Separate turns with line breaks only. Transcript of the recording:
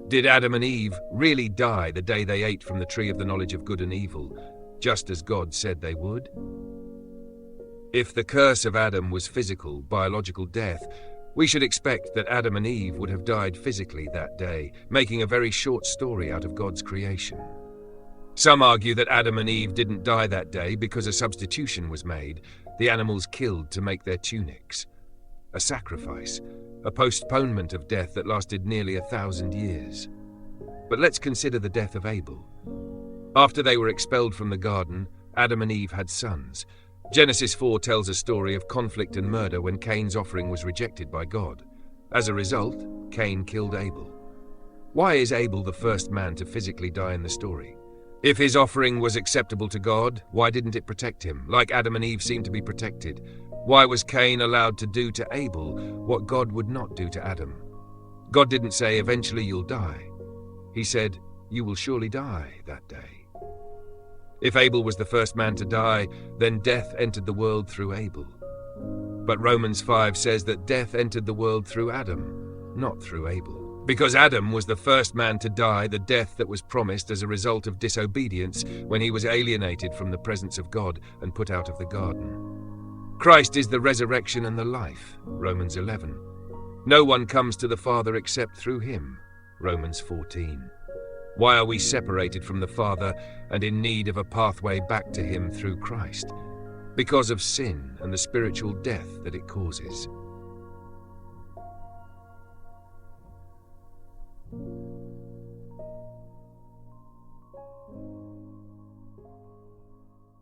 Did Adam and Eve really die the day they ate from the tree of the knowledge of good and evil, just as God said they would? If the curse of Adam was physical, biological death, we should expect that Adam and Eve would have died physically that day, making a very short story out of God's creation. Some argue that Adam and Eve didn't die that day because a substitution was made, the animals killed to make their tunics. A sacrifice, a postponement of death that lasted nearly 1,000 years. But let's consider the death of Abel. After they were expelled from the garden, Adam and Eve had sons. Genesis 4 tells a story of conflict and murder when Cain's offering was rejected by God. As a result, Cain killed Abel. Why is Abel the first man to physically die in the story? If his offering was acceptable to God, why didn't it protect him, like Adam and Eve seemed to be protected? Why was Cain allowed to do to Abel what God would not do to Adam? God didn't say, eventually you'll die. He said, you will surely die that day. If Abel was the first man to die, then death entered the world through Abel. But Romans 5 says that death entered the world through Adam, not through Abel. Because Adam was the first man to die the death that was promised as a result of disobedience when he was alienated from the presence of God and put out of the garden. Christ is the resurrection and the life, Romans 11. No one comes to the Father except through him, Romans 14. Why are we separated from the Father and in need of a pathway back to him through Christ? Because of sin and the spiritual death that it causes.